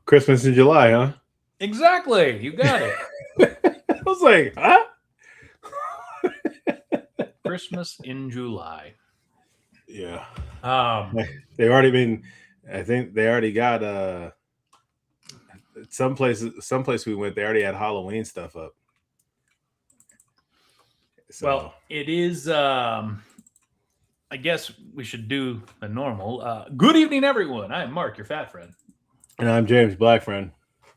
Christmas in July, huh? Exactly. You got it. I was like, huh? Christmas in July. Yeah. They already been. I think they already got some place we went. They already had Halloween stuff up. So. Well, it is. I guess we should do the normal. Good evening, everyone. I'm Mark, your fat friend, and I'm James, Black friend.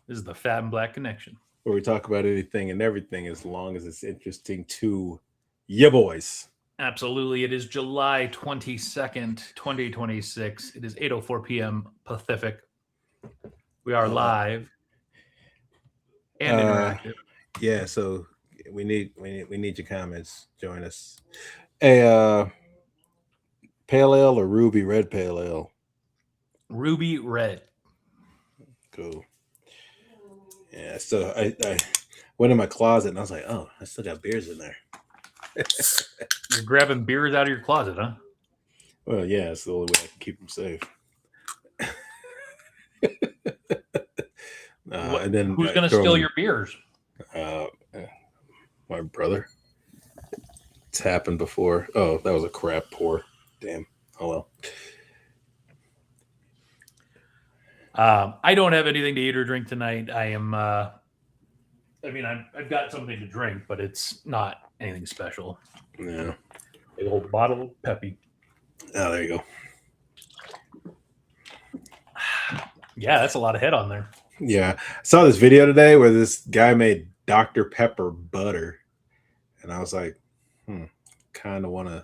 This is the Fat and Black Connection, where we talk about anything and everything as long as it's interesting to ya boys. Absolutely. It is July 22nd, 2026. It is 8:04 p.m. Pacific. We are live and interactive. Yeah, so we need your comments. Join us. Hey, pale ale or ruby red pale ale? Ruby red. Cool. Yeah, so I went in my closet and I was like, oh, I still got beers in there. You're grabbing beers out of your closet, huh? Well, yeah, it's the only way I can keep them safe. And then who's going to steal your beers? My brother. It's happened before. Oh, that was a crap pour. Damn. Oh well. I don't have anything to eat or drink tonight. I am. I've got something to drink, but it's not anything special. Yeah. A whole bottle of Peppy. Oh, there you go. Yeah, that's a lot of head on there. Yeah. I saw this video today where this guy made Dr. Pepper butter. And I was like, kind of want to.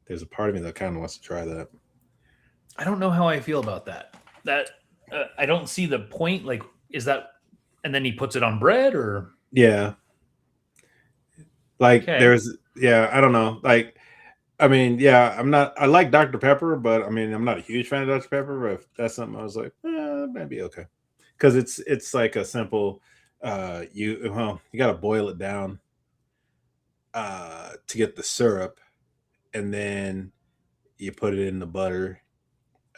There's a part of me that kind of wants to try that. I don't know how I feel about that. I don't see the point. Like, is that, and then he puts it on bread or? Yeah. Like there's, I don't know. Like, I mean, yeah, I like Dr. Pepper, but I mean, I'm not a huge fan of Dr. Pepper, but if that's something I was like, that might be okay. Cause it's like a simple, you got to boil it down, to get the syrup, and then you put it in the butter,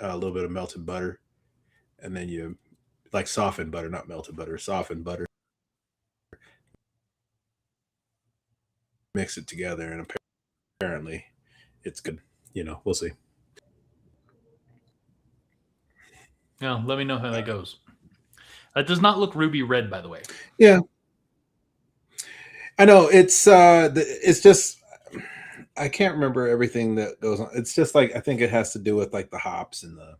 a little bit of melted butter, and then you like softened butter, not melted butter, softened butter. Mix it together, and apparently it's good. We'll see. Yeah, let me know how that goes. It does not look ruby red, by the way. Yeah, I know it's just I can't remember everything that goes on. It's just like I think it has to do with like the hops and the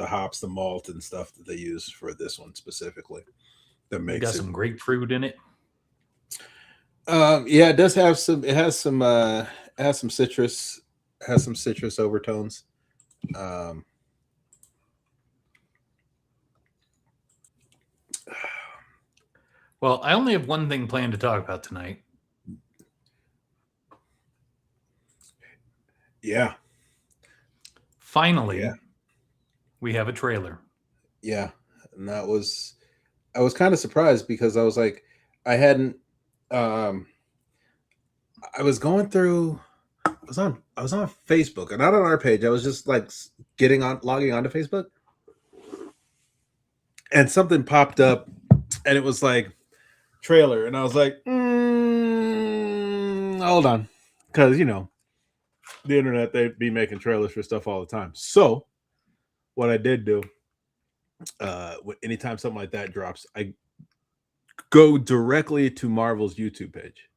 hops, the malt and stuff that they use for this one specifically. That makes got some grapefruit in it. Yeah, it does have some. It has some citrus. Has some citrus overtones. Well, I only have one thing planned to talk about tonight. Yeah. Finally, we have a trailer. Yeah, and I was kind of surprised because I was like, I hadn't. I was going through. I was on Facebook, and not on our page. I was just like logging onto Facebook, and something popped up, and it was like trailer, and I was like, hold on, because the internet, they'd be making trailers for stuff all the time. So what I did do, anytime something like that drops, I go directly to Marvel's YouTube page.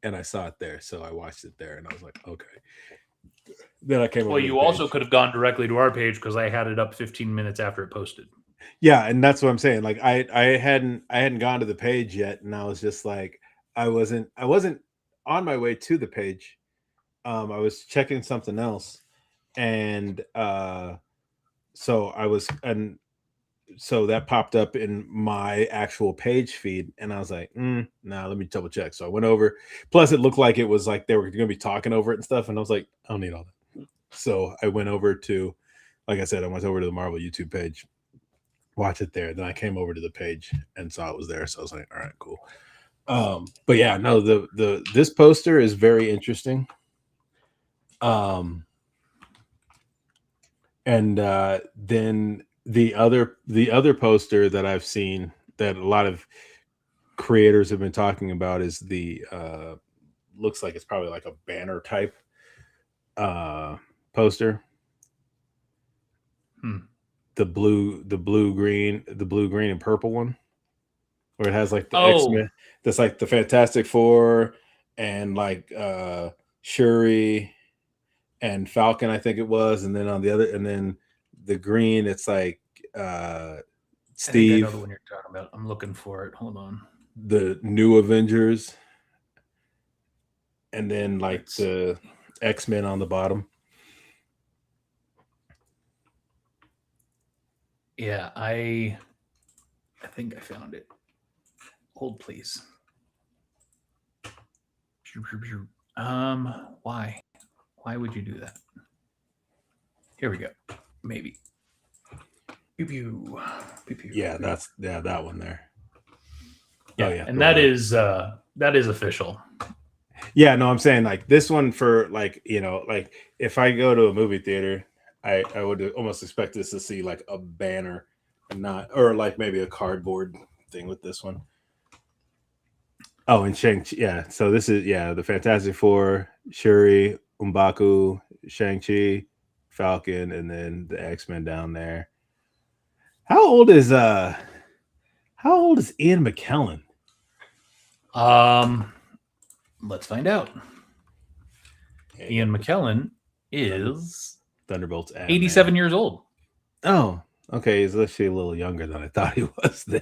And I saw it there, so I watched it there, and I was like, okay. Then I came. Well, you also could have gone directly to our page because I had it up 15 minutes after it posted. Yeah, and that's what I'm saying. Like I hadn't gone to the page yet, and I was just like, I wasn't on my way to the page. I was checking something else, and so that popped up in my actual page feed, and I was like, nah, let me double check. So I went over. Plus, it looked like it was like they were going to be talking over it and stuff, and I was like, I don't need all that. So I went over to, like I said, I went over to the Marvel YouTube page, watch it there. Then I came over to the page and saw it was there. So I was like, all right, cool. But yeah, no, this poster is very interesting. And then the other poster that I've seen that a lot of creators have been talking about is the looks like it's probably like a banner type uh poster. Hmm. The blue green and purple one, where it has like the Oh, X-Men, that's like the Fantastic Four and like Shuri and Falcon, I think it was, and then on the other, and then the green, it's like uh I think I know the Steve, one you're talking about. I'm looking for it. Hold on. the new Avengers, and then like Let's. the X-Men on the bottom. Yeah, I think I found it. Hold, please. Why? Why would you do that? Here we go. Maybe. Pew pew. Pew pew. Yeah, that one there. Oh Yeah, yeah, and the one that is official. Yeah, no, I'm saying like this one for like, like if I go to a movie theater, I would almost expect this to see like a banner and not, or like maybe a cardboard thing with this one. Oh, and Shang-Chi, yeah. So this is, yeah, the Fantastic Four, Shuri, Umbaku, Shang-Chi, Falcon, and then the X-Men down there. How old is Ian McKellen? Um, let's find out. Yeah, Ian got McKellen Thunder, is Thunderbolts and man. 87 years old. Oh, okay. He's actually a little younger than I thought he was then.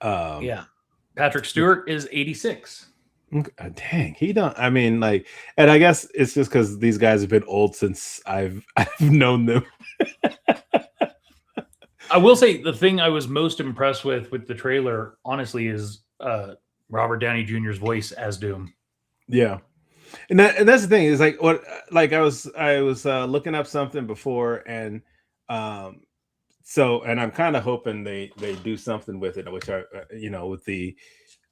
um, Yeah. Patrick Stewart is 86. dang, he don't. I mean, like, and I guess it's just because these guys have been old since I've known them. I will say the thing I was most impressed with the trailer, honestly, is Robert Downey Jr.'s voice as Doom. Yeah, and that's the thing is like what, like I was looking up something before, and um so, and I'm kind of hoping they do something with it, which with the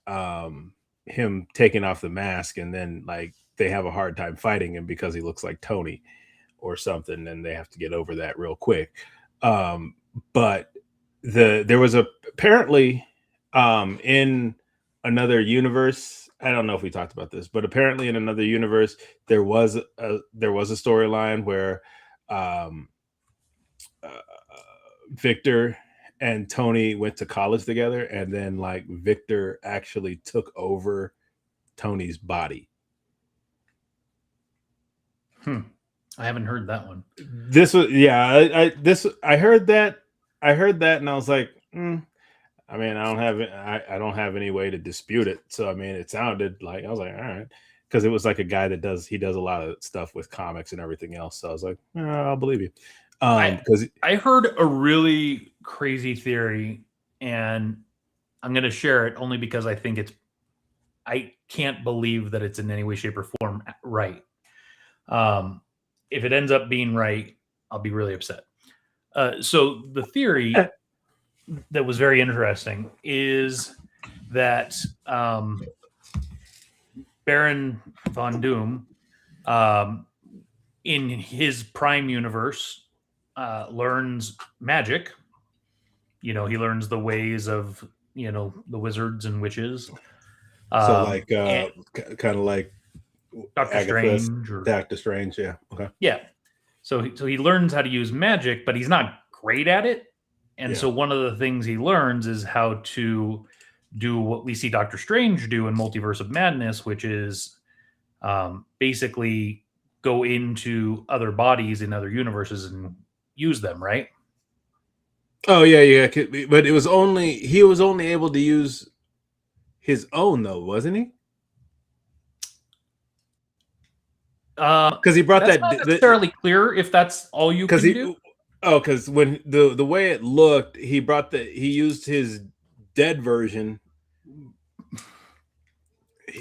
um him taking off the mask, and then like they have a hard time fighting him because he looks like Tony or something, and they have to get over that real quick. um but there was apparently in another universe, I don't know if we talked about this, but apparently in another universe there was a storyline where um uh, Victor and Tony went to college together, and then like Victor actually took over Tony's body. I haven't heard that one. This was, yeah, I heard that and I was like, I mean, I don't have any way to dispute it. So I mean, it sounded like, I was like, all right, because it was like a guy that does a lot of stuff with comics and everything else. So I was like, I'll believe you. Because I heard a really crazy theory, and I'm going to share it only because I can't believe that it's in any way, shape, or form right. If it ends up being right, I'll be really upset. So the theory that was very interesting is that Baron von Doom, in his prime universe, learns magic. He learns the ways of the wizards and witches. so like And kind of like Doctor Agatha, Strange, or Doctor Strange, yeah, okay, yeah. So he learns how to use magic, but he's not great at it. And yeah. so one of the things he learns is how to do what we see Doctor Strange do in Multiverse of Madness, which is basically go into other bodies in other universes and use them, right? Oh yeah, yeah. But he was only able to use his own though, wasn't he? Because he brought That's that not necessarily clear if that's all you because can do. because when the way it looked, he used his dead version.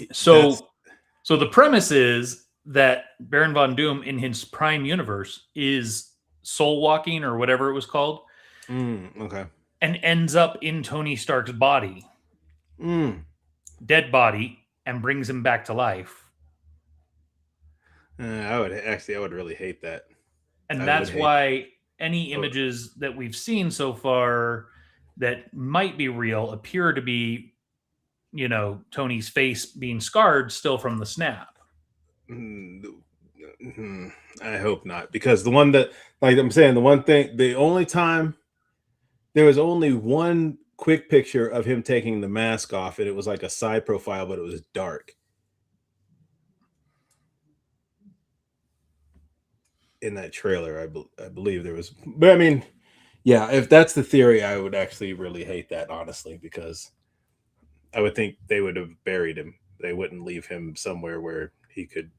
That's So the premise is that Baron von Doom in his prime universe is soul walking or whatever it was called, okay. and ends up in Tony Stark's body, Mm. dead body, and brings him back to life. I would really hate that. And that's why any images that we've seen so far that might be real appear to be, Tony's face being scarred still from the snap. I hope not, because the one that, like I'm saying, the only time there was only one quick picture of him taking the mask off, and it was like a side profile, but it was dark. In that trailer, I believe there was, but I mean, yeah, if that's the theory, I would actually really hate that, honestly, because I would think they would have buried him. They wouldn't leave him somewhere where he could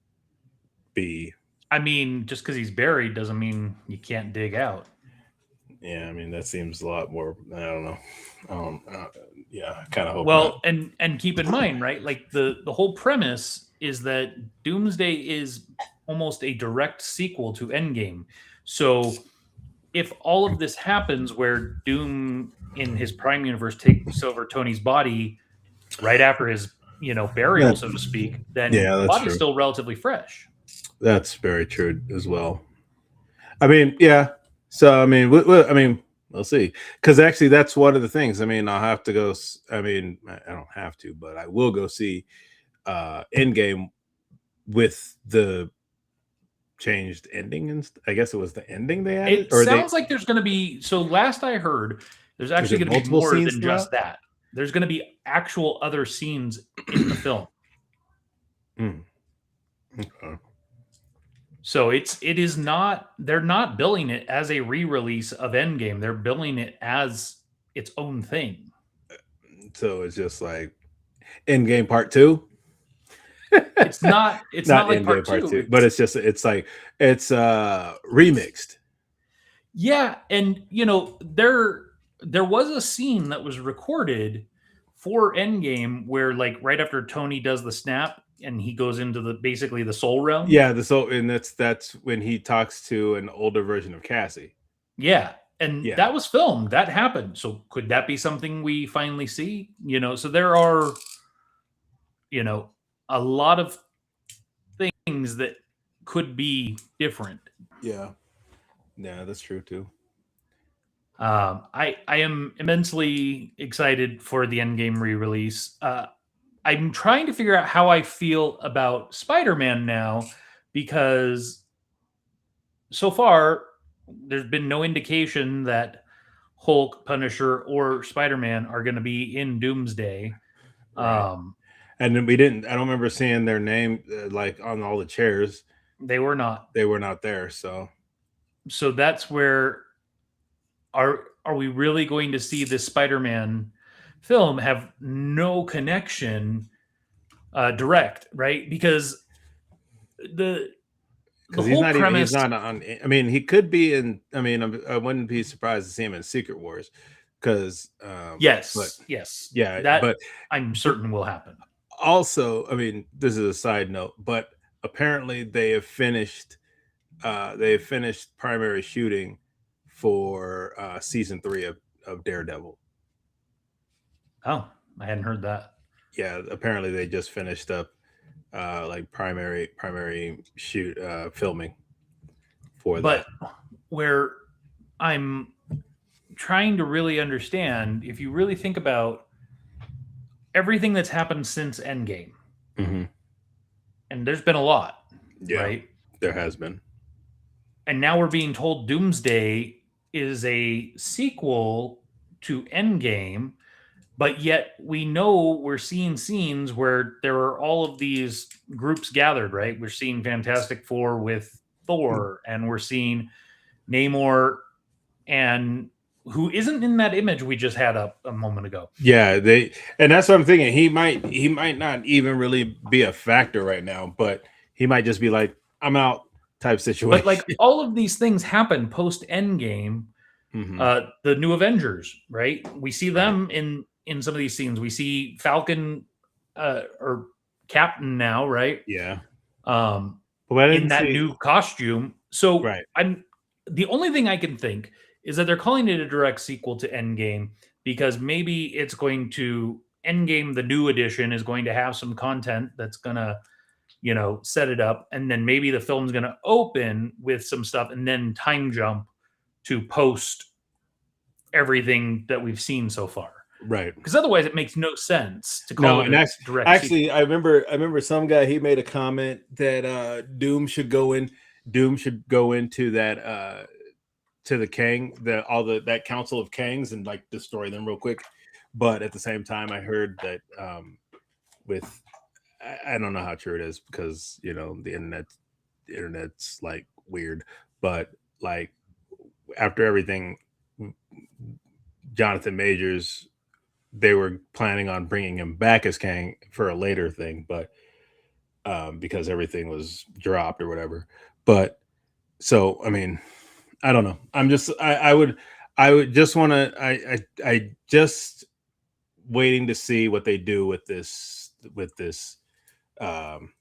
be. I mean, just because he's buried doesn't mean you can't dig out. Yeah, I mean, that seems a lot more. I don't know. Yeah, I kind of hope. Well, not. and keep in mind, right? Like the whole premise is that Doomsday is almost a direct sequel to Endgame. So if all of this happens where Doom in his Prime universe takes over Tony's body right after his, burial, so to speak, then the body's still relatively fresh. That's very true as well. I mean, yeah. So I mean, we'll see. Because actually, that's one of the things. I mean, I'll have to go. I mean, I don't have to, but I will go see Endgame with the changed ending, and I guess it was the ending they added. It sounds like there's going to be. So last I heard, there's actually going to be more than just that. There's going to be actual other scenes in the film. Okay. So it is not. They're not billing it as a re-release of Endgame. They're billing it as its own thing. So it's just like Endgame Part 2. It's not like part two, but it's remixed. Yeah, and there was a scene that was recorded for Endgame where, like, right after Tony does the snap and he goes into basically the soul realm. Yeah, and that's when he talks to an older version of Cassie. Yeah, and that was filmed. That happened. So could that be something we finally see? So there are, a lot of things that could be different. Yeah, that's true too. I am immensely excited for the Endgame re-release. I'm trying to figure out how I feel about Spider-Man now, because so far there's been no indication that Hulk, Punisher, or Spider-Man are going to be in Doomsday. Right. And then I don't remember seeing their name like on all the chairs. They were not there. So that's where are we really going to see this Spider-Man film have no connection direct, right? Because the whole premise, he's not on. I mean, he could be in. I mean, I wouldn't be surprised to see him in Secret Wars, because yes, yeah, but I'm certain will happen. Also, I mean, this is a side note, but apparently they have finished primary shooting for season 3 of Daredevil. Oh, I hadn't heard that. Yeah, apparently they just finished up like primary shoot filming for that. But where I'm trying to really understand, if you really think about everything that's happened since Endgame, and there's been a lot, right? There has been. And now we're being told Doomsday is a sequel to Endgame, but yet we know we're seeing scenes where there are all of these groups gathered, right? We're seeing Fantastic Four with Thor, and we're seeing Namor, and who isn't in that image we just had up a moment ago. Yeah, and that's what I'm thinking. He might not even really be a factor right now, but he might just be like, I'm out type situation. But like all of these things happen post Endgame. The new Avengers, right? We see them in some of these scenes. We see Falcon or Captain now, right? Yeah. In that new costume. So the only thing I can think is that they're calling it a direct sequel to Endgame, because maybe it's going to Endgame, the new edition, is going to have some content that's gonna, set it up, and then maybe the film's going to open with some stuff and then time jump to post everything that we've seen so far. Right. Because otherwise it makes no sense to No, call it and a direct actually, sequel. I remember some guy, he made a comment that Doom should go into that to the Kang, that Council of Kangs, and like destroy them real quick. But at the same time, I heard that with I don't know how true it is, because the internet's like weird, but like after everything, Jonathan Majors, they were planning on bringing him back as Kang for a later thing, but because everything was dropped or whatever. But so I mean, I don't know. I would just want to I just waiting to see what they do with this um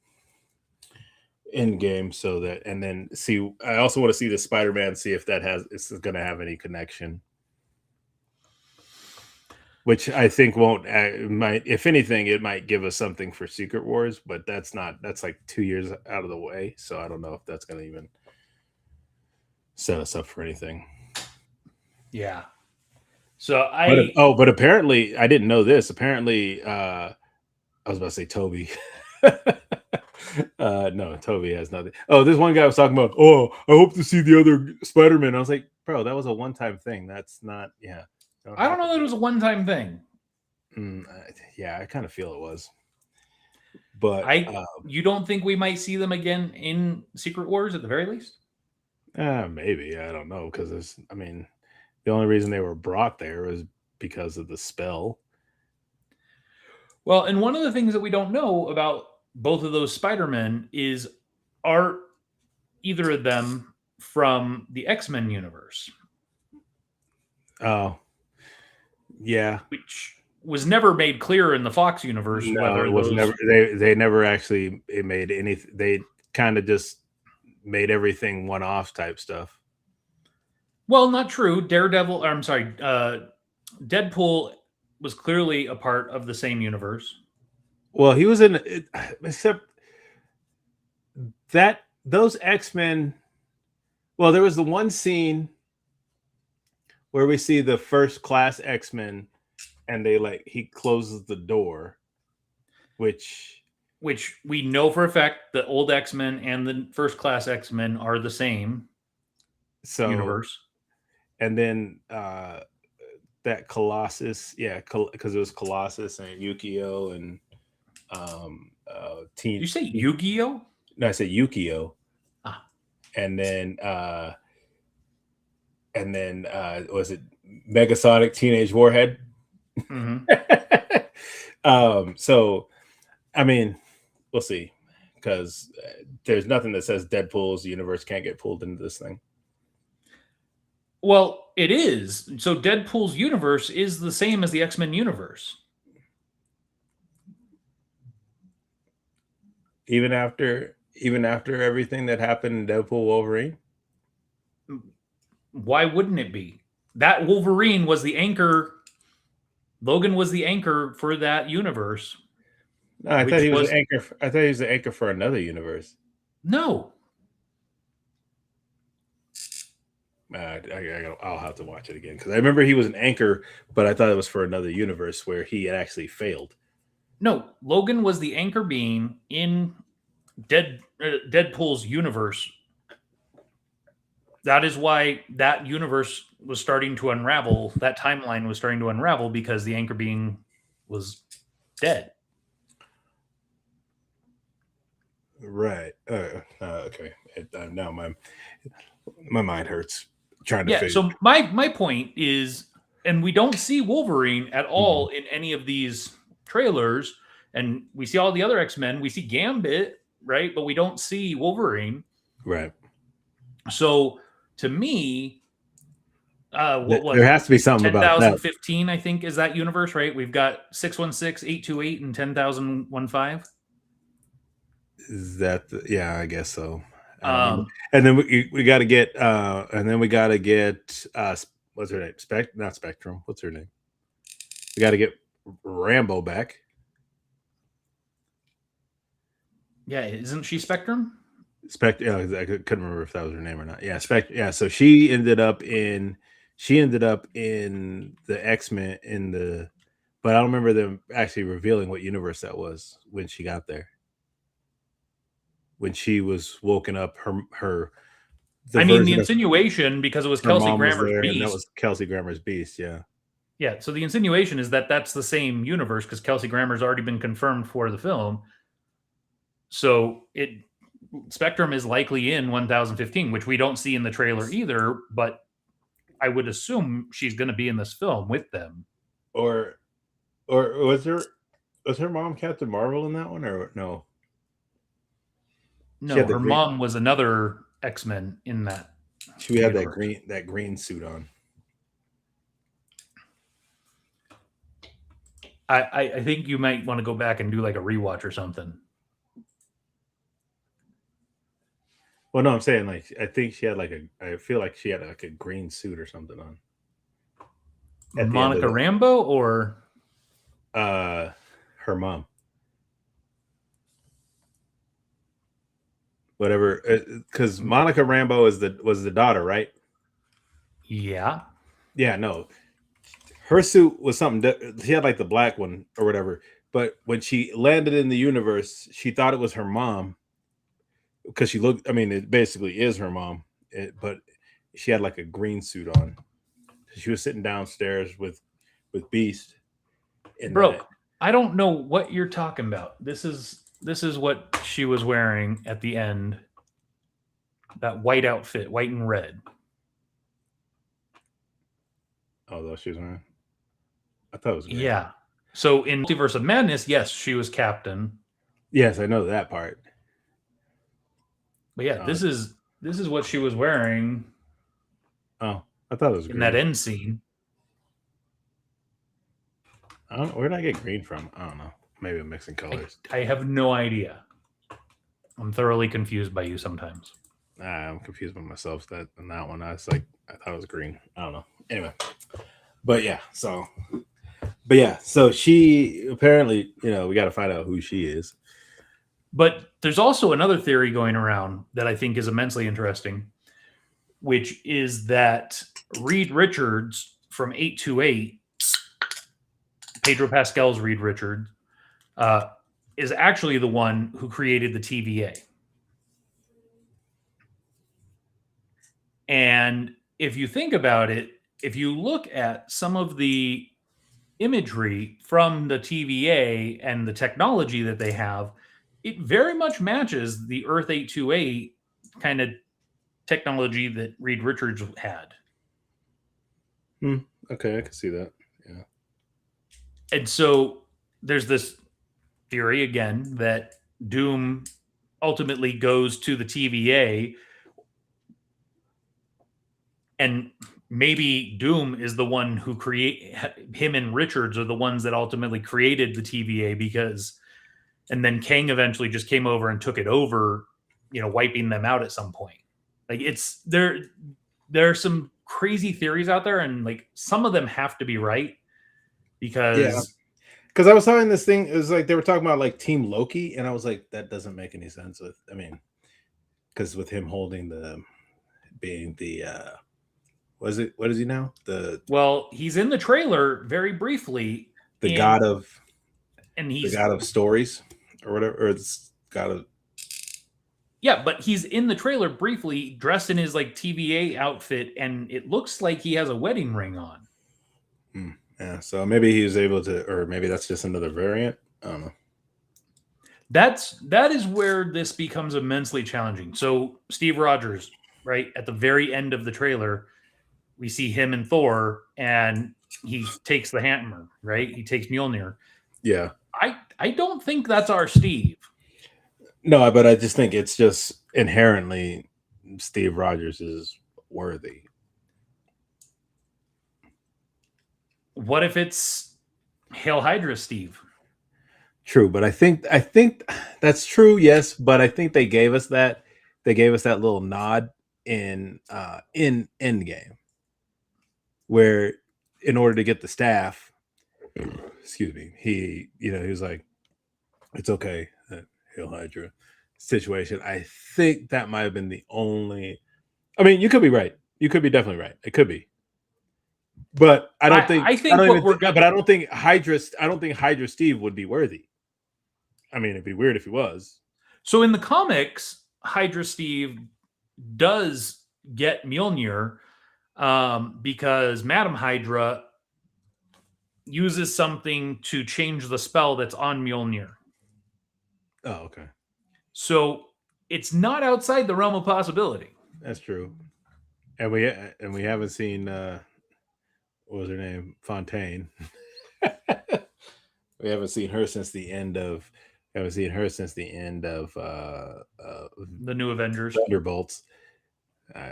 end game, so that, and then see, I also want to see the Spider-Man, see if it's going to have any connection, which I think won't. Might, if anything, it might give us something for Secret Wars, but that's like 2 years out of the way, so I don't know if that's going to even set us up for anything. Yeah. So but apparently, I didn't know this. Apparently, I was about to say Toby. No, Toby has nothing. Oh, this one guy was talking about, oh, I hope to see the other Spider-Man. I was like, bro, that was a one-time thing. That's not, yeah. I don't know that it was a one-time thing. Yeah, I kind of feel it was. But you don't think we might see them again in Secret Wars at the very least? Maybe. I don't know, because the only reason they were brought there was because of the spell. Well, and one of the things that we don't know about both of those Spider-Men is, are either of them from the X-Men universe? Oh, yeah. Which was never made clear in the Fox universe. No, whether it was never. They never actually made anything. They kind of just made everything one-off type stuff. Well, not true. Deadpool was clearly a part of the same universe. Well, he was in it, except that those X-Men. Well, there was the one scene where we see the first class X-Men, and he closes the door, which we know for a fact the old X-Men and the first class X-Men are the same universe. And then that Colossus, yeah, because it was Colossus and Yukio and Did you say Yu-Gi-Oh? No, I said Yukio. And then was it Megasonic Teenage Warhead? Mm-hmm. So we'll see, because there's nothing that says Deadpool's universe can't get pulled into this thing. Well, it is. So Deadpool's universe is the same as the X-Men universe. Even after everything that happened in Deadpool Wolverine? Why wouldn't it be? That Wolverine was the anchor. Logan was the anchor for that universe. No, I thought he was the anchor. I thought he was the anchor for another universe. No. I'll have to watch it again, because I remember he was an anchor, but I thought it was for another universe where he had actually failed. No, Logan was the anchor being in Deadpool's universe. That is why that universe was starting to unravel. That timeline was starting to unravel because the anchor being was dead. Right. Okay. Now my mind hurts trying to. Yeah. So my point is, and we don't see Wolverine at all in any of these trailers, and we see all the other X-Men. We see Gambit, right? But we don't see Wolverine. Right. So to me, there has to be something about that. 10,015, I think, is that universe, right? We've got 616, 828, and 10,015. Is that yeah? I guess so. And then we got to get what's her name? Not Spectrum. What's her name? We got to get Rambeau back. Yeah, isn't she Spectrum? Spectre. Yeah, I couldn't remember if that was her name or not. Yeah, Spectre. Yeah, so she ended up in the X-Men but I don't remember them actually revealing what universe that was when she got there. When she was woken up, the I mean, the version of insinuation, because it was her Kelsey mom was Grammer's there, and that Beast. was Kelsey Grammer's Beast. Yeah. Yeah, so the insinuation is that that's the same universe because Kelsey Grammer's already been confirmed for the film. So Spectrum is likely in 1015, which we don't see in the trailer either, but I would assume she's going to be in this film with them. Or was her mom Captain Marvel in that one, or no? She had No, the her green. mom was another X-Men in that She had universe. that green suit on. I think you might want to go back and do like a rewatch or something. Well, no, I'm saying like I think she had I feel like she had like a green suit or something on at the end of Monica the Rambeau or her mom. Whatever, because Monica Rambeau was the daughter, right? yeah. Yeah, no, her suit was something. She had like the black one or whatever. But when she landed in the universe, she thought it was her mom because she looked. I mean, it basically is her mom, but she had like a green suit on. She was sitting downstairs with Beast in that. Broke. I don't know what you're talking about. This is what she was wearing at the end. That white outfit, white and red. Although she was wearing, I thought it was green. Yeah. So in Multiverse of Madness, yes, she was Captain. Yes, I know that part. But yeah, Uh, this is what she was wearing oh, I thought it was in that green. end scene. I don't know. Where did I get green from? I don't know. Maybe I'm mixing colors. I have no idea. I'm thoroughly confused by you sometimes. I'm confused by myself on that one. I thought it was green. I don't know. Anyway, but yeah. So she apparently, we got to find out who she is. But there's also another theory going around that I think is immensely interesting, which is that Reed Richards from 828, Pedro Pascal's Reed Richards, is actually the one who created the TVA. And if you think about it, if you look at some of the imagery from the TVA and the technology that they have, it very much matches the Earth 828 kind of technology that Reed Richards had. Okay, I can see that. Yeah. And so there's this theory again that Doom ultimately goes to the TVA, and maybe Doom is the one who him and Richards are the ones that ultimately created the TVA, and then Kang eventually just came over and took it over, wiping them out at some point. Like there are some crazy theories out there, and like some of them have to be right because because I was talking this thing. It was like they were talking about like Team Loki, and I was like, that doesn't make any sense. Because with him holding being the what is he now? he's in the trailer very briefly. The god of stories or whatever, or it's god of. Yeah, but he's in the trailer briefly, dressed in his like TVA outfit, and it looks like he has a wedding ring on. Yeah, so maybe he was able to, or maybe that's just another variant. I don't know. That is where this becomes immensely challenging. So Steve Rogers, right at the very end of the trailer, we see him and Thor, and he takes the hammer. Right, he takes Mjolnir. Yeah, I don't think that's our Steve. No, but I just think it's just inherently Steve Rogers is worthy. What if it's Hail Hydra Steve? True, but I think that's true. Yes, but I think they gave us that little nod in Endgame, where in order to get the staff, excuse me, he was like, it's okay. Hail Hydra situation. I think that might have been the only. I mean, you could be right. You could be definitely right. It could be, but I don't think. I think what we're but I don't think Hydra. I don't think Hydra Steve would be worthy. I mean, it'd be weird if he was. So in the comics, Hydra Steve does get Mjolnir because Madam Hydra uses something to change the spell that's on Mjolnir. Oh, okay. So it's not outside the realm of possibility. That's true. And we haven't seen what was her name? Fontaine. We haven't seen her since the end of The New Avengers. Thunderbolts.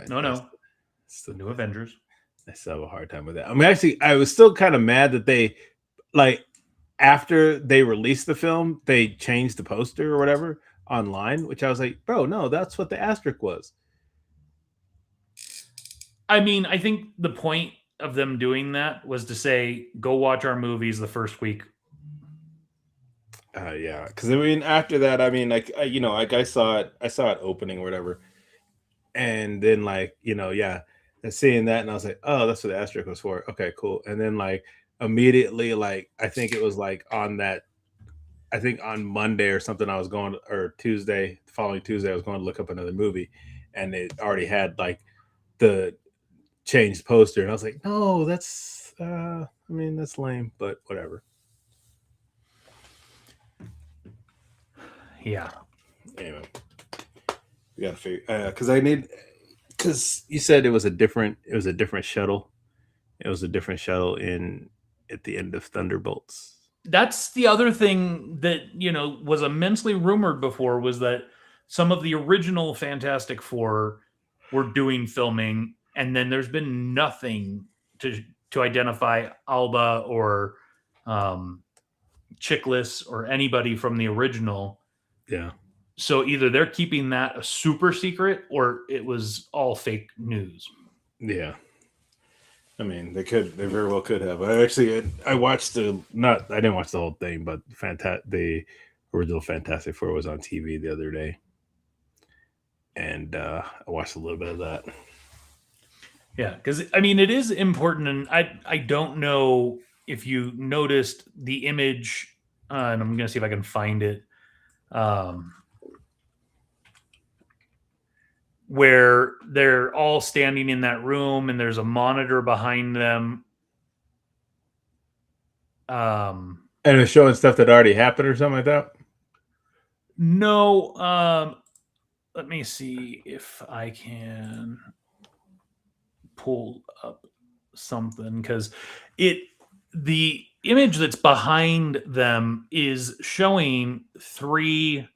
No. It's the New Avengers. I still have a hard time with that. I mean, actually, I was still kind of mad that they, like, after they released the film, they changed the poster or whatever online, which I was like, bro, no, that's what the asterisk was. I mean, I think the point of them doing that was to say, go watch our movies the first week. Yeah, because I mean, after that, I mean, like, I saw it opening or whatever, and then, like, and seeing that, and I was like, oh, that's what the asterisk was for. Okay, cool. And then, like, immediately, like, I think it was like on Monday or something, I was going, or Tuesday, the following Tuesday, I was going to look up another movie, and it already had like the changed poster, and I was like, no, that's I mean, that's lame, but whatever. Yeah. Anyway, we gotta figure because you said it was a different shuttle. It was a different shuttle at the end of Thunderbolts. That's the other thing that, was immensely rumored before, was that some of the original Fantastic Four were doing filming, and then there's been nothing to identify Alba or Chiklis or anybody from the original. Yeah. So either they're keeping that a super secret, or it was all fake news. Yeah. I mean, they very well could have. I watched I didn't watch the whole thing, but the original Fantastic Four was on TV the other day, and I watched a little bit of that. Yeah, because I mean, it is important, and I don't know if you noticed the image, and I'm going to see if I can find it, where they're all standing in that room, and there's a monitor behind them. And it's showing stuff that already happened or something like that? No. Let me see if I can pull up something, because the image that's behind them is showing three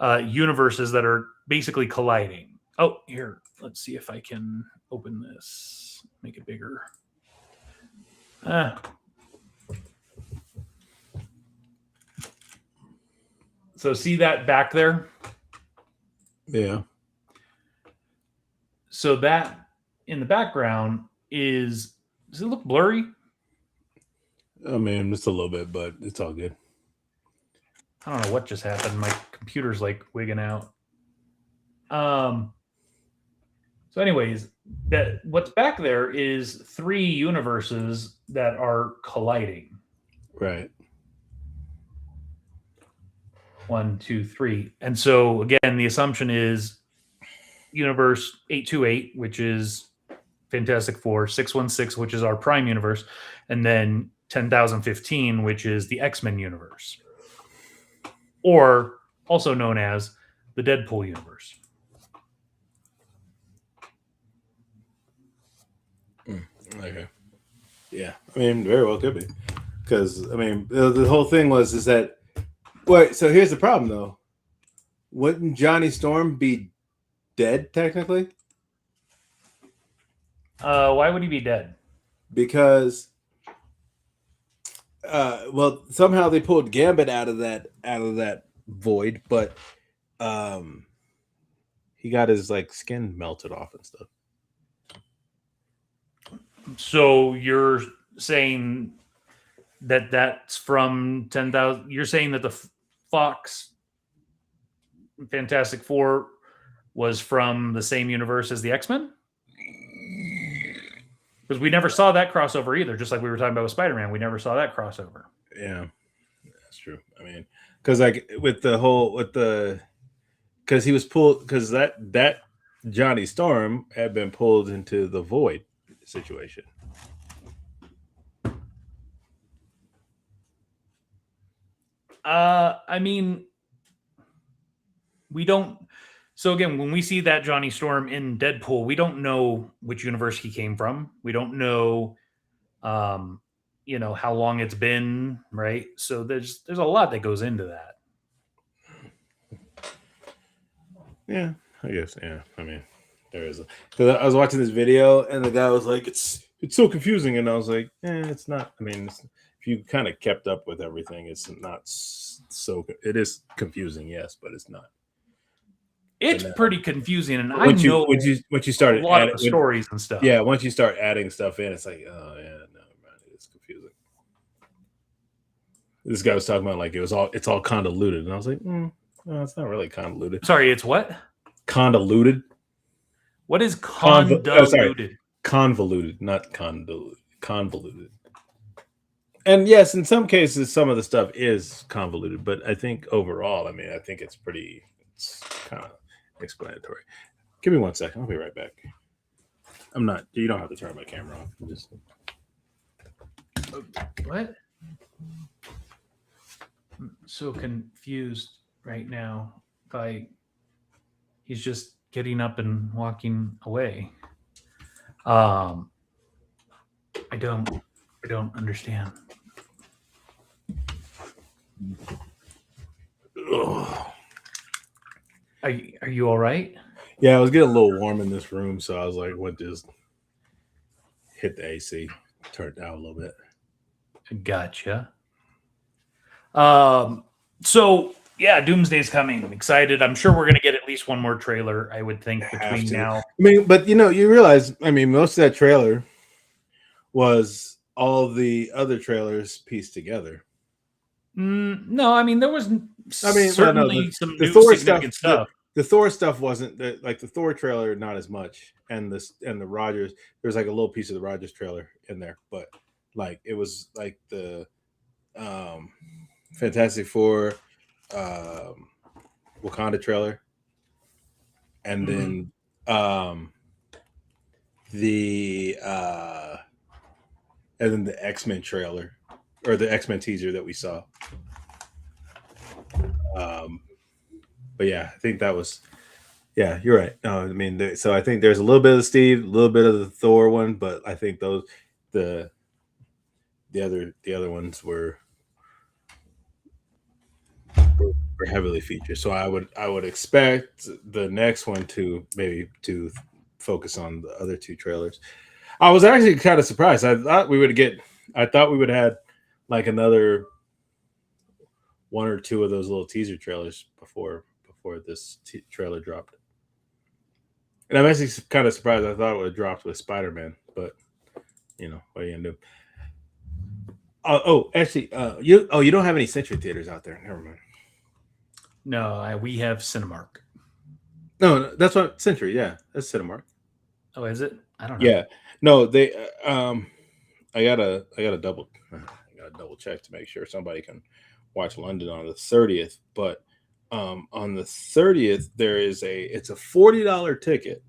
universes that are basically colliding. Oh, here, let's see if I can open this, make it bigger. So see that back there? Yeah. So that in the background does it look blurry? I mean, just a little bit, but it's all good. I don't know what just happened. My computer's like wigging out. So anyways, what's back there is three universes that are colliding. Right. 1, 2, 3. And so again, the assumption is universe 828, which is Fantastic Four, 616, which is our Prime universe, and then 10,015, which is the X-Men universe, or also known as the Deadpool universe. Okay. Yeah. I mean, very well could be. Because, I mean, the whole thing is that... Wait, so here's the problem, though. Wouldn't Johnny Storm be dead, technically? Why would he be dead? Because... well, somehow they pulled Gambit out of that void, but he got his, like, skin melted off and stuff. So you're saying that's from 10,000. You're saying that the Fox Fantastic Four was from the same universe as the X-Men? Because we never saw that crossover either. Just like we were talking about with Spider-Man, we never saw that crossover. Yeah, that's true. I mean, because like because he was pulled because that Johnny Storm had been pulled into the Void situation. I mean, we don't. So again, when we see that Johnny Storm in Deadpool, we don't know which universe he came from. We don't know, how long it's been, right? So there's a lot that goes into that. Yeah, I guess. Yeah, I mean, there is because I was watching this video and the guy was like, "It's so confusing," and I was like, "It's not." I mean, if you kind of kept up with everything, it's not so. It is confusing, yes, but it's not. It's pretty confusing, and once you started a lot of the stories and stuff. Yeah, once you start adding stuff in, it's like, oh yeah, no, man, it's confusing. This guy was talking about like it's all convoluted, and I was like, no, it's not really convoluted. Sorry, it's what? Convoluted. What is convoluted? Convoluted, not convoluted. And yes, in some cases, some of the stuff is convoluted, but I think overall, I mean, I think it's kind of explanatory. Give me 1 second. I'll be right back. You don't have to turn my camera off. What? I'm so confused right now by he's just getting up and walking away. I don't understand. Are you all right? Yeah, I was getting a little warm in this room, so I was like, "What? Just hit the AC, turn it down a little bit." Gotcha. So yeah, Doomsday's coming. I'm excited. I'm sure we're gonna get at least one more trailer. I would think between now. I mean, but you realize, I mean, most of that trailer was all the other trailers pieced together. No, I mean there was. Certainly some the new Thor significant stuff. The Thor stuff wasn't like the Thor trailer, not as much, and the Rogers. There's like a little piece of the Rogers trailer in there, but like it was like the Fantastic Four, Wakanda trailer, and then the X-Men trailer or the X-Men teaser that we saw. But yeah, I think that was. Yeah, you're right. No, I mean, so I think there's a little bit of Steve, a little bit of the Thor one, but I think the other ones were heavily featured. So I would expect the next one to focus on the other two trailers. I was actually kind of surprised. I thought we would have had like another one or two of those little teaser trailers before this trailer dropped. And I'm actually kind of surprised. I thought it would have dropped with Spider-Man, but what are you gonna do? Actually, you don't have any Century theaters out there. Never mind. No, we have Cinemark. No, that's what Century. Yeah, that's Cinemark. Oh, is it? I don't know. Yeah, no, they. I gotta double check to make sure somebody can watch London on the 30th. But on the 30th, it's a $40 ticket.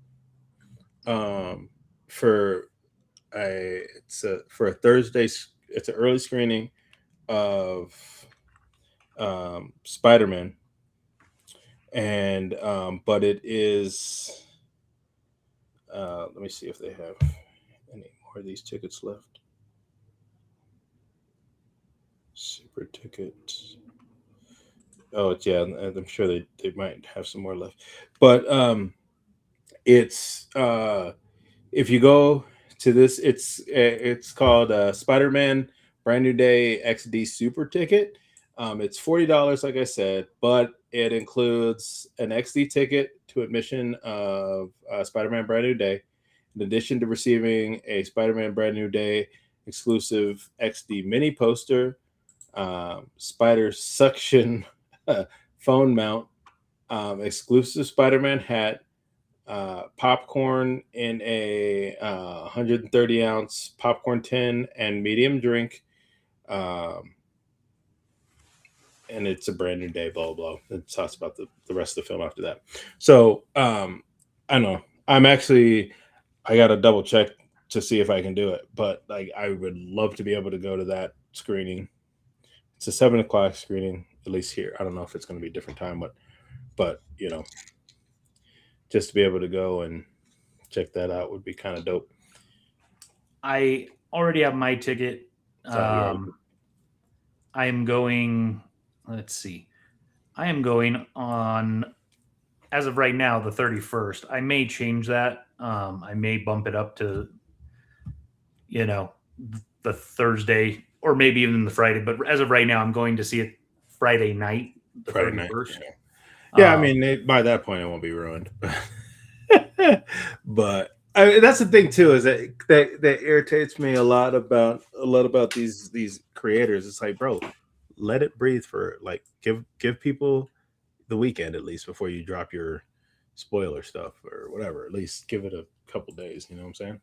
For a Thursday. It's an early screening of Spider-Man, and but it is. Let me see if they have any more of these tickets left. Super tickets. Oh, yeah, I'm sure they might have some more left, but it's if you go to this, it's called Spider-Man Brand New Day XD Super Ticket. It's $40, like I said, but it includes an XD ticket to admission of Spider-Man Brand New Day, in addition to receiving a Spider-Man Brand New Day exclusive XD mini poster, Spider Suction phone mount, exclusive Spider-Man hat, popcorn in a 130-ounce popcorn tin, and medium drink. Um, and it's a brand new day, blah, blah, blah. It talks about the rest of the film after that. So, I don't know. I got to double check to see if I can do it. But, like, I would love to be able to go to that screening. It's a 7 o'clock screening, at least here. I don't know if it's going to be a different time, but, just to be able to go and check that out would be kind of dope. I already have my ticket. So, you already, I am going. Let's see. I am going on, as of right now, the 31st. I may change that. I may bump it up to, you know, the Thursday or maybe even the Friday. But as of right now, I'm going to see it Friday night, the Friday night. 31st. Yeah, I mean, by that point, it won't be ruined. But that's the thing too, is that irritates me a lot about these creators. It's like, bro, let it breathe for, like, give people the weekend at least before you drop your spoiler stuff or whatever. At least give it a couple days. You know what I'm saying?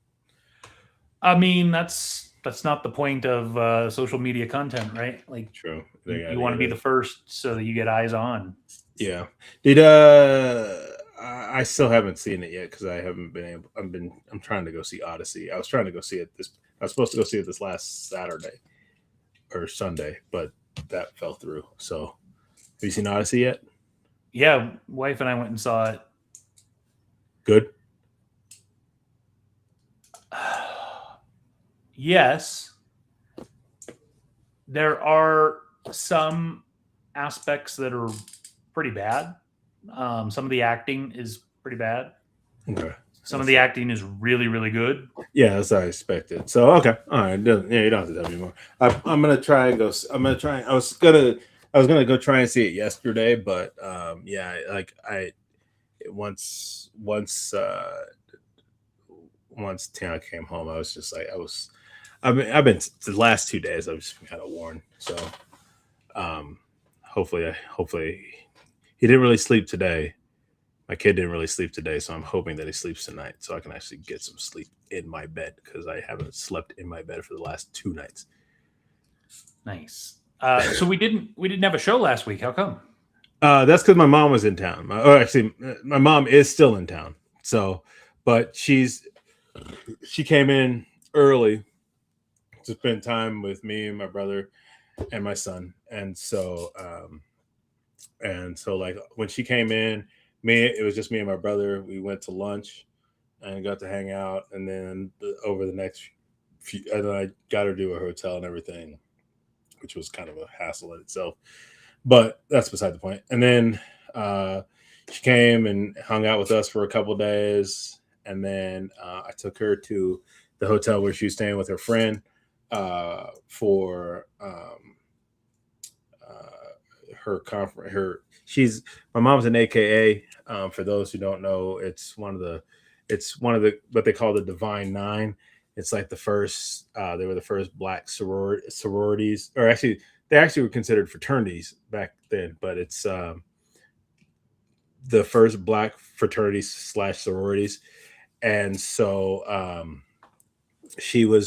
I mean, that's not the point of social media content, right? Like True. They you gotta want to get be the it. first so that you get eyes on. Yeah. Did I still haven't seen it yet because I haven't been able. I'm trying to go see Odyssey. I was trying to go see it this. I was supposed to go see it this last Saturday or Sunday, but that fell through. So, have you seen Odyssey yet? Yeah, wife and I went and saw it. Good. Yes, there are some aspects that are pretty bad. Some of the acting is pretty bad. Okay. Some of the acting is really, really good. Yeah, that's what I expected. So okay, all right. Yeah, you don't have to tell me more. I'm gonna try and go. I'm gonna try. I was gonna go try and see it yesterday, but yeah, like once Tiana came home, I was just like, I've been the last 2 days. I've just been kind of worn. So um, hopefully he didn't really sleep today. My kid didn't really sleep today, so I'm hoping that he sleeps tonight, so I can actually get some sleep in my bed because I haven't slept in my bed for the last 2 nights. Nice. So we didn't have a show last week. How come? That's because my mom was in town. Or actually, my mom is still in town. So, but she came in early to spend time with me and my brother and my son, and so like when she came in, it was just me and my brother. We went to lunch and got to hang out, and then over the next few, and then I got her to a hotel and everything, which was kind of a hassle in itself. But that's beside the point. And then uh, she came and hung out with us for a couple days, and then I took her to the hotel where she was staying with her friend for her conference. She's my mom's an AKA. For those who don't know, it's one of the what they call the Divine Nine. It's like the first. They were the first black sororities, or actually, they actually were considered fraternities back then. But it's the first black fraternities slash sororities, and so she's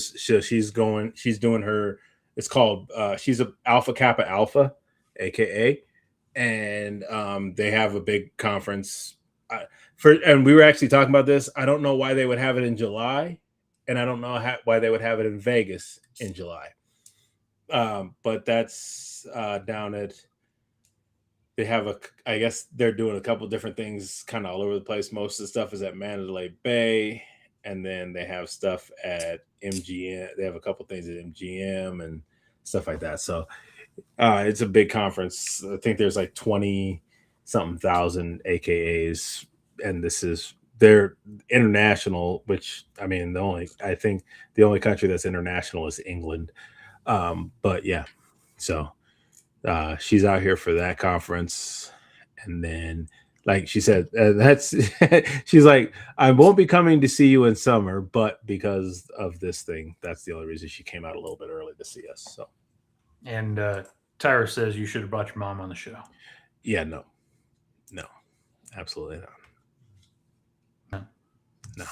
doing her. It's called she's a Alpha Kappa Alpha, aka, and they have a big conference. And we were actually talking about this. I don't know why they would have it in July, and I don't know why they would have it in Vegas in July. But that's down at. They have I guess they're doing a couple different things, kind of all over the place. Most of the stuff is at Mandalay Bay, and then they have stuff at MGM. They have a couple things at MGM and stuff like that. So it's a big conference. I think there's like 20 something thousand AKAs, and they're international. Which I mean, I think the only country that's international is England. But yeah, so she's out here for that conference, and then like she said, that's she's like, I won't be coming to see you in summer, but because of this thing, that's the only reason she came out a little bit early to see us. So And Tyra says you should have brought your mom on the show. yeah, no, no. Absolutely not. No.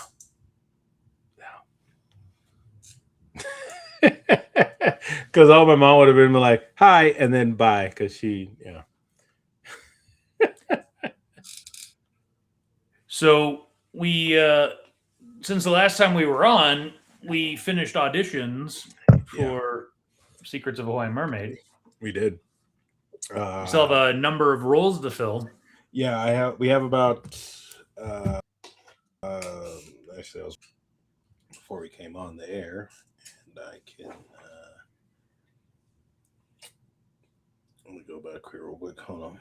Because all my mom would have been like, "Hi," and then bye, because she, So we, since the last time we were on, we finished auditions for Secrets of Hawaiian Mermaid. we did. We still have a number of roles to fill. Yeah, we have about. Actually, I was before we came on the air, and I can. Let me go back here real quick. Hold on.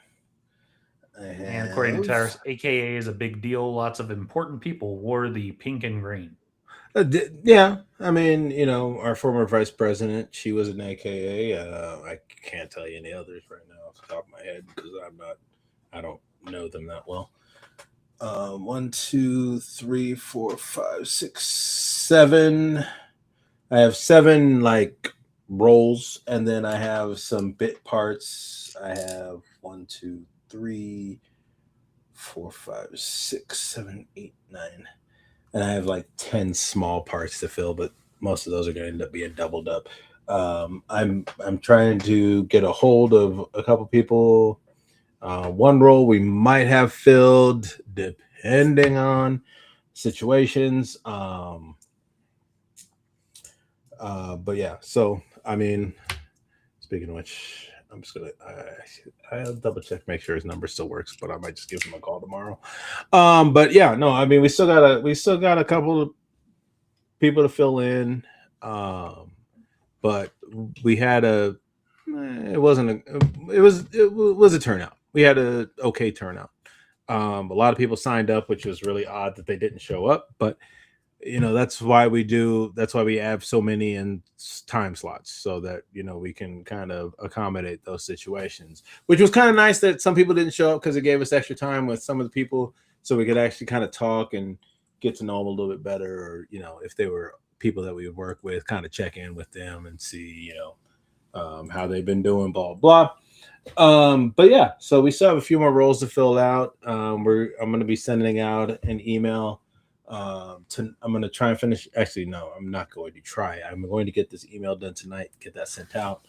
And according to Tyrus, AKA is a big deal. Lots of important people wore the pink and green. Yeah, I mean, our former vice president, she was an AKA. I can't tell you any others right now off the top of my head because I don't know them that well. 1, 2, 3, 4, 5, 6, 7. I have 7 like roles, and then I have some bit parts. I have 1, 2, 3, 4, 5, 6, 7, 8, 9. And I have like 10 small parts to fill, but most of those are going to end up being doubled up. I'm trying to get a hold of a couple people. One role we might have filled depending on situations. But yeah, so I mean, speaking of which, I'm just gonna I'll double check, make sure his number still works, but I might just give him a call tomorrow. But yeah, no, I mean we still got a couple of people to fill in. But we had it was a turnout. We had a okay turnout. A lot of people signed up, which was really odd that they didn't show up, but that's why we have so many in time slots so that we can kind of accommodate those situations, which was kind of nice that some people didn't show up because it gave us extra time with some of the people so we could actually kind of talk and get to know them a little bit better, or if they were people that we would work with, kind of check in with them and see how they've been doing, blah blah. But yeah, so we still have a few more roles to fill out. I'm going to be sending out an email. I'm going to try and finish. Actually, no, I'm not going to try. I'm going to get this email done tonight, get that sent out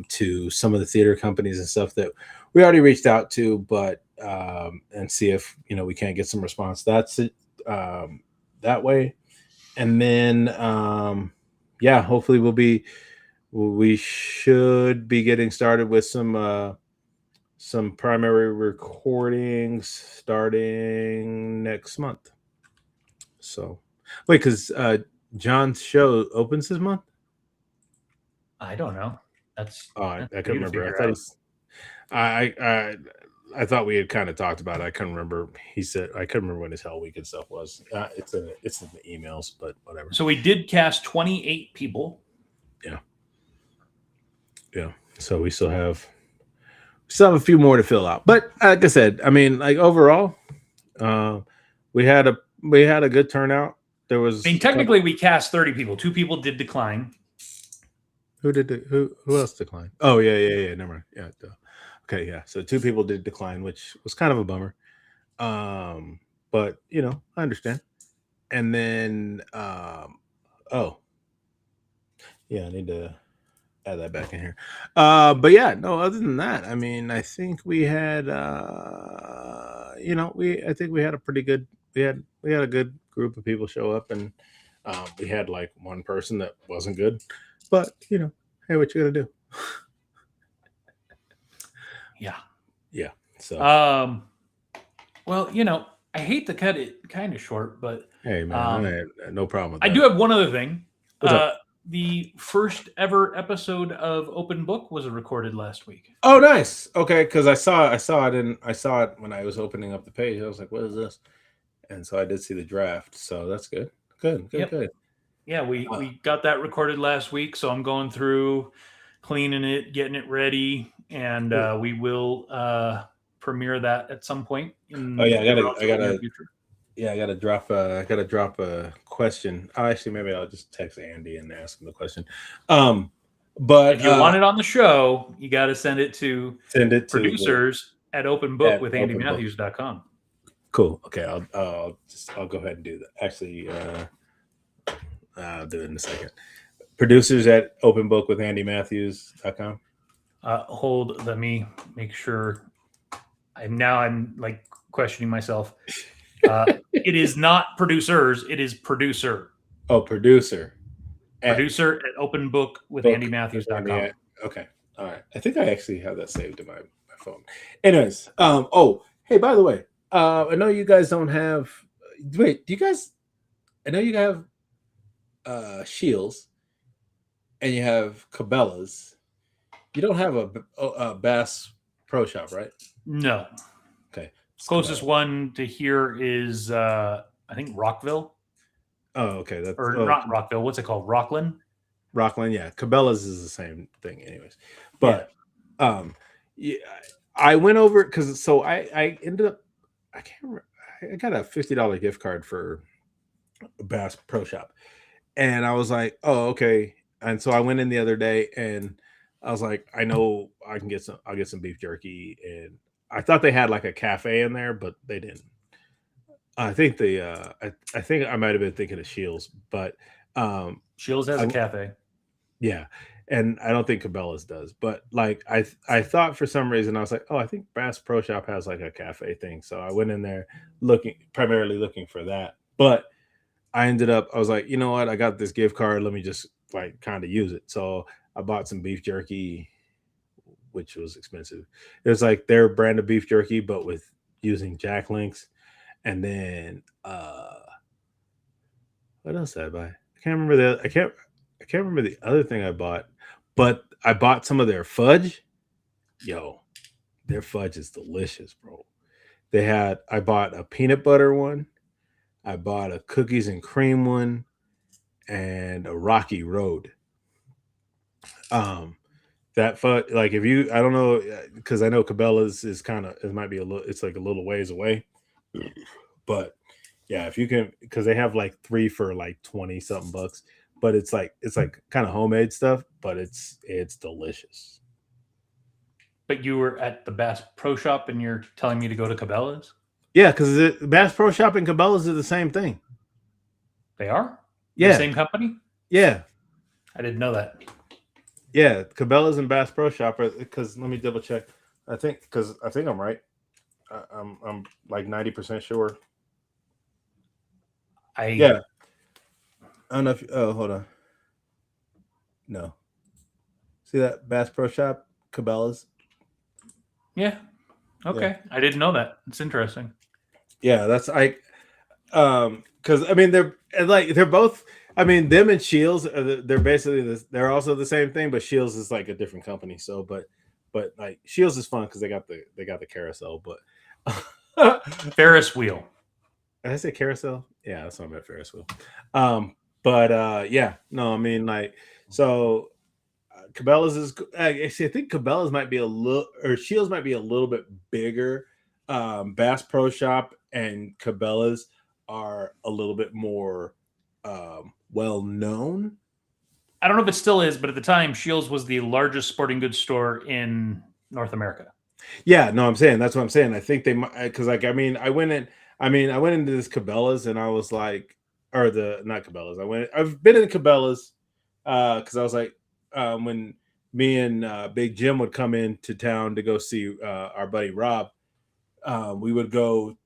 to some of the theater companies and stuff that we already reached out to, but and see if we can't get some response. That's it that way, and then yeah, hopefully we should be getting started with some primary recordings starting next month. So, wait, because John's show opens this month? I don't know. I couldn't remember. I thought we had kind of talked about it. I couldn't remember. He said I couldn't remember when his Hell Week and stuff was. It's in the emails, but whatever. So we did cast 28 people. Yeah. So we still have a few more to fill out. But like I said, I mean, like overall, we had a good turnout. There was. I mean, technically, we cast 30 people. 2 people did decline. Who else declined? Oh yeah. Never mind. Yeah. Okay. Yeah. So 2 people did decline, which was kind of a bummer. But I understand. And then, oh, yeah, I need to add that back in here. But yeah, no. Other than that, I mean, I think we had, I think we had a pretty good. We had a good group of people show up, and we had like one person that wasn't good. But hey, what you gonna do? Yeah. So. Well, I hate to cut it kind of short, but hey, man, no problem with that. I do have one other thing. The first ever episode of Open Book was recorded last week. Oh, nice. Okay, because I saw it when I was opening up the page. I was like, "What is this?" And so I did see the draft. So that's good. Good. Yeah, we got that recorded last week. So I'm going through, cleaning it, getting it ready, and we will premiere that at some point. I gotta future. Yeah, I gotta drop a question. Actually, maybe I'll just text Andy and ask him the question. But if you want it on the show, you got to send it to producers at openbookwithandymatthews.com. Cool. Okay, I'll go ahead and do that. Actually, I'll do it in a second. Producers at openbookwithandymatthews.com. Hold, let me make sure. I'm like questioning myself. It is not producers, it is producer. Oh, producer at Producer at book with Andy. openbookwithandymmatthews.com. Okay, all right. I think I actually have that saved in my phone. Anyways, oh, hey, by the way, I know you guys don't have. Wait, do you guys? I know you have Shields and you have Cabela's. You don't have a Bass Pro Shop, right? No. Okay. Closest one to here is I think Rockville. Oh, okay. That's Or not Rockville. What's it called? Rockland? Rockland, yeah. Cabela's is the same thing, anyways. Yeah. But yeah, I went over because I ended up I can't remember. I got a $50 gift card for Bass Pro Shop, and I was like, oh, okay. And so I went in the other day, and I was like, I know I can get some. I'll get some beef jerky, and I thought they had like a cafe in there, but they didn't. I think I think I might have been thinking of Shields, but Shields has a cafe. yeah, and I don't think Cabela's does, but like I thought for some reason I was like, oh, I think Bass Pro Shop has like a cafe thing, so I went in there primarily looking for that, but I was like, you know what, I got this gift card, let me just like kind of use it. So I bought some beef jerky, which was expensive. It was like their brand of beef jerky, but with using Jack Links, and then what else did I buy? I can't remember the other thing I bought, but I bought some of their fudge. Yo, their fudge is delicious, bro. I bought a peanut butter one, I bought a cookies and cream one, and a Rocky Road. Um, that fudge, like if you, I don't know, because I know Cabela's is kind of, it might be a little, it's like a little ways away, but yeah, if you can, because they have like three for like 20 something bucks, but it's like kind of homemade stuff, but it's delicious. But you were at the Bass Pro Shop and you're telling me to go to Cabela's? Yeah, because Bass Pro Shop and Cabela's are the same thing. They are? The Yeah, same company? yeah, I didn't know that. yeah. Cabela's and Bass Pro Shop are, because let me double check. I think I'm right. I'm like 90% sure. I Yeah, I don't know if. Oh, hold on. No, see that Bass Pro Shop, Cabela's. Yeah. Yeah, Okay. I didn't know that. It's interesting. yeah. That's I. Because I mean they're both. I mean them and Shields they're basically they're also the same thing, but Shields is like a different company. So, but like Shields is fun because they got the carousel. But Ferris wheel. did I say carousel? Yeah, that's what I meant, Ferris wheel. But yeah, no, I mean like so. Cabela's is actually I think Cabela's might be a little or Shields might be a little bit bigger. Bass Pro Shop and Cabela's are a little bit more well known. I don't know if it still is, but at the time, Shields was the largest sporting goods store in North America. Yeah, no, I'm saying that's what I'm saying. I think they might because like I went into this Cabela's and I was like, or the not Cabela's. I've been in Cabela's because I was like when me and Big Jim would come into town to go see our buddy Rob, we would go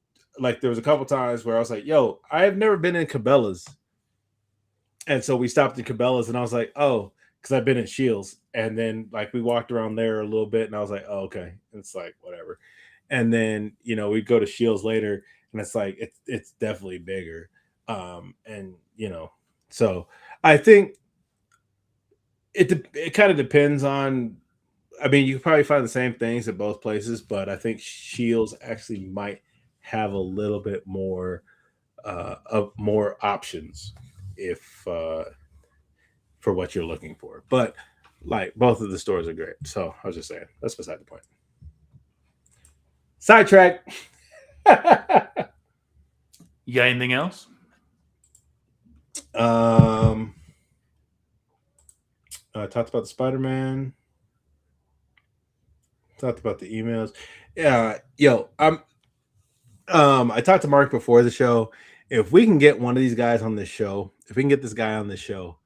like there was a couple times where I was like, yo, I have never been in Cabela's. And so we stopped in Cabela's and I was like, oh, because I've been in Shields. And then like we walked around there a little bit and I was like, oh, okay. It's like whatever. And then, we'd go to Shields later and it's like it's definitely bigger. And so I think it kind of depends on. I mean, you can probably find the same things at both places, but I think Shields actually might have a little bit more of more options if for what you're looking for. But like both of the stores are great. So I was just saying that's beside the point. Sidetrack. You got anything else? um, talked about the Spider-Man. Talked about the emails. Yeah, yo, I talked to Mark before the show. If we can get one of these guys on this show, if we can get this guy on this show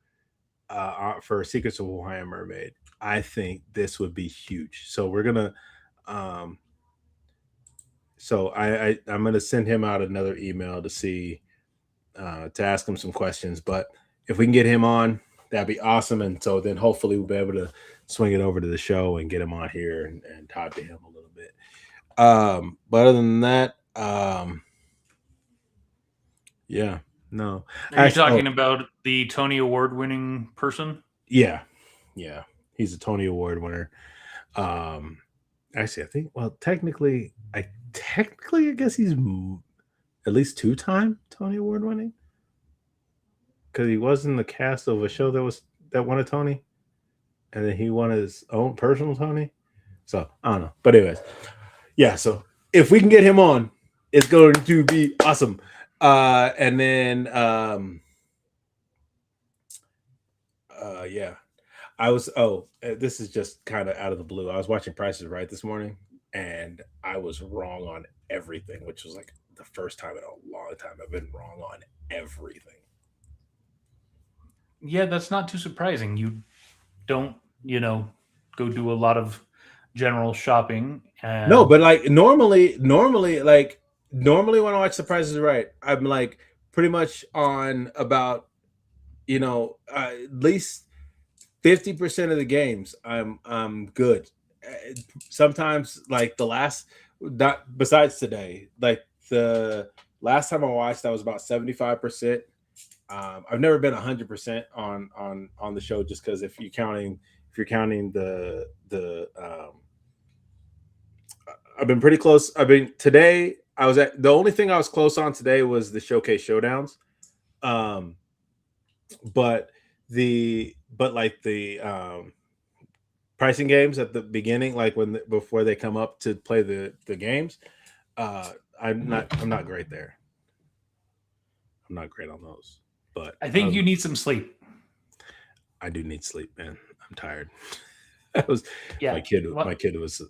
for Secrets of Hawaiian Mermaid, I think this would be huge. So we're gonna, um, so I'm gonna send him out another email to see to ask him some questions. But if we can get him on, that'd be awesome. And so then hopefully we'll be able to swing it over to the show and get him on here and talk to him a little bit. But other than that, yeah, no. Are you talking about the Tony Award winning person? Yeah, he's a Tony Award winner. Actually, I think. Well, technically, I guess he's at least 2-time Tony Award winning because he was in the cast of a show that won a Tony, and then he won his own personal Tony. So I don't know, but anyways, yeah. So if we can get him on, it's going to be awesome. And then yeah, I was this is just kind of out of the blue. I was watching Price is Right this morning, and I was wrong on everything, which was like the first time in a long time I've been wrong on everything. Yeah, that's not too surprising. You don't, go do a lot of general shopping. No, but like normally when I watch The Price is Right, I'm like pretty much on about at least 50% of the games. I'm good. Sometimes like besides today, like the last time I watched, I was about 75%. I've never been 100% on the show just because if you're counting the I've been pretty close. Today I was at the only thing I was close on today was the showcase showdowns. But like the pricing games at the beginning, like before they come up to play the games, I'm not great there. I'm not great on those. But I think you need some sleep. I do need sleep, man. I'm tired. My kid was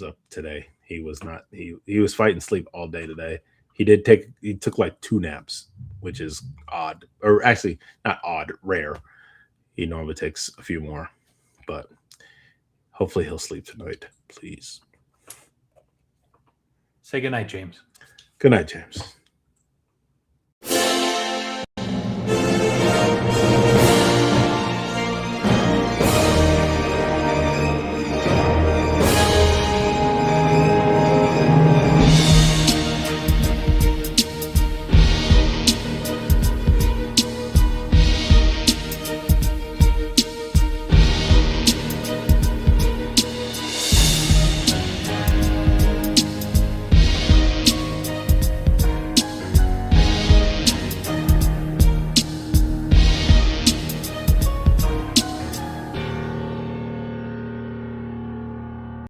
up today. He was not he was fighting sleep all day today. He took like 2 naps, which is odd, or actually not odd, rare. He normally takes a few more, but hopefully he'll sleep tonight, please. Say goodnight, James. Good night, James.